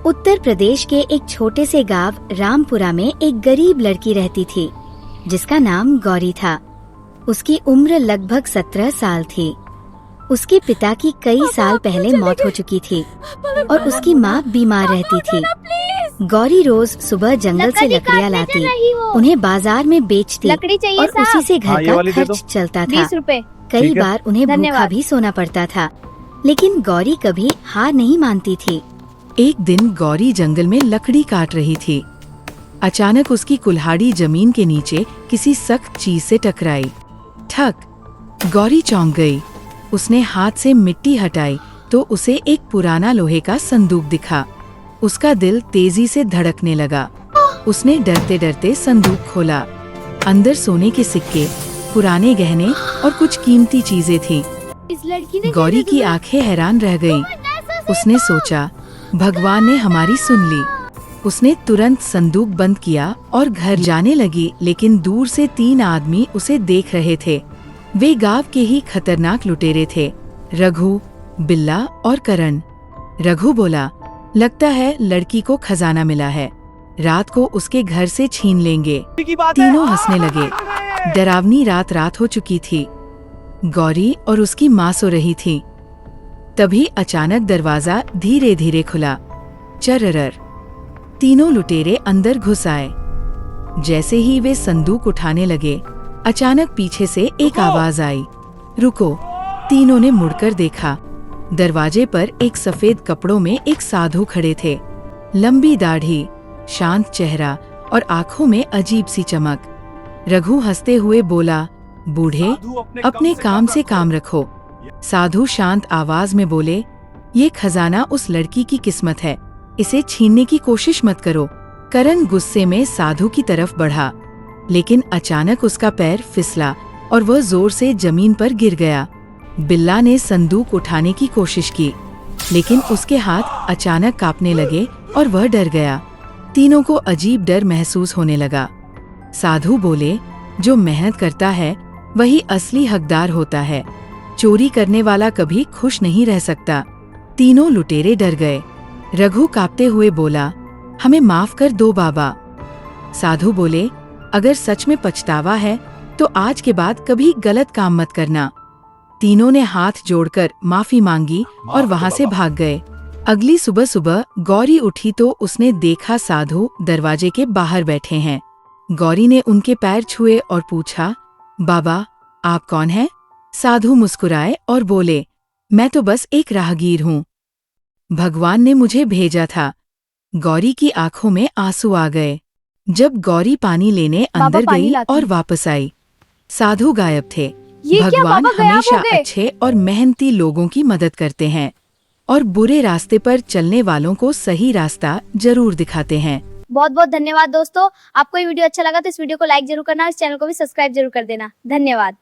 उत्तर प्रदेश के एक छोटे से गांव रामपुरा में एक गरीब लड़की रहती थी जिसका नाम गौरी था। उसकी उम्र लगभग 17 साल थी। उसके पिता की कई साल पहले मौत हो चुकी थी और उसकी माँ बीमार रहती थी। गौरी रोज सुबह जंगल से लकड़ियाँ लाती, उन्हें बाजार में बेचती और उसी से घर का खर्च चलता था। कई बार उन्हें भूखा भी सोना पड़ता था, लेकिन गौरी कभी हार नहीं मानती थी। एक दिन गौरी जंगल में लकड़ी काट रही थी। अचानक उसकी कुल्हाड़ी जमीन के नीचे किसी सख्त चीज से टकराई। ठक! गौरी चौंक गई। उसने हाथ से मिट्टी हटाई तो उसे एक पुराना लोहे का संदूक दिखा। उसका दिल तेजी से धड़कने लगा। उसने डरते डरते संदूक खोला। अंदर सोने के सिक्के, पुराने गहने और कुछ कीमती चीजें थीं। गौरी की आंखें हैरान रह गईं। उसने सोचा, भगवान ने हमारी सुन ली। उसने तुरंत संदूक बंद किया और घर जाने लगी, लेकिन दूर से 3 आदमी उसे देख रहे थे। वे गांव के ही खतरनाक लुटेरे थे, रघु, बिल्ला और करण। रघु बोला, लगता है लड़की को खजाना मिला है, रात को उसके घर से छीन लेंगे। तीनों हंसने लगे। डरावनी रात हो चुकी थी। गौरी और उसकी माँ सो रही थी। तभी अचानक दरवाजा धीरे धीरे खुला। चररर! तीनों लुटेरे अंदर घुस आए। जैसे ही वे संदूक उठाने लगे, अचानक पीछे से एक आवाज आई, रुको! तीनों ने मुड़कर देखा। दरवाजे पर एक सफेद कपड़ों में एक साधु खड़े थे। लंबी दाढ़ी, शांत चेहरा और आंखों में अजीब सी चमक। रघु हंसते हुए बोला, बूढ़े, अपने काम से काम रखो। साधु शांत आवाज में बोले, ये खजाना उस लड़की की किस्मत है, इसे छीनने की कोशिश मत करो। करण गुस्से में साधु की तरफ बढ़ा, लेकिन अचानक उसका पैर फिसला और वह जोर से जमीन पर गिर गया। बिल्ला ने संदूक उठाने की कोशिश की, लेकिन उसके हाथ अचानक कांपने लगे और वह डर गया। तीनों को अजीब डर महसूस होने लगा। साधु बोले, जो मेहनत करता है वही असली हकदार होता है, चोरी करने वाला कभी खुश नहीं रह सकता। तीनों लुटेरे डर गए। रघु कांपते हुए बोला, हमें माफ कर दो बाबा। साधु बोले, अगर सच में पछतावा है तो आज के बाद कभी गलत काम मत करना। तीनों ने हाथ जोड़कर माफी मांगी और वहां से भाग गए। अगली सुबह सुबह गौरी उठी तो उसने देखा साधु दरवाजे के बाहर बैठे हैं। गौरी ने उनके पैर छुए और पूछा, बाबा, आप कौन हैं? साधु मुस्कुराए और बोले, मैं तो बस एक राहगीर हूँ, भगवान ने मुझे भेजा था। गौरी की आंखों में आंसू आ गए। जब गौरी पानी लेने अंदर गई और वापस आई, साधु गायब थे। भगवान हमेशा अच्छे और मेहनती लोगों की मदद करते हैं और बुरे रास्ते पर चलने वालों को सही रास्ता जरूर दिखाते हैं। बहुत बहुत धन्यवाद दोस्तों। आपको ये वीडियो अच्छा लगा तो इस वीडियो को लाइक जरूर करना और इस चैनल को भी सब्सक्राइब जरूर कर देना। धन्यवाद।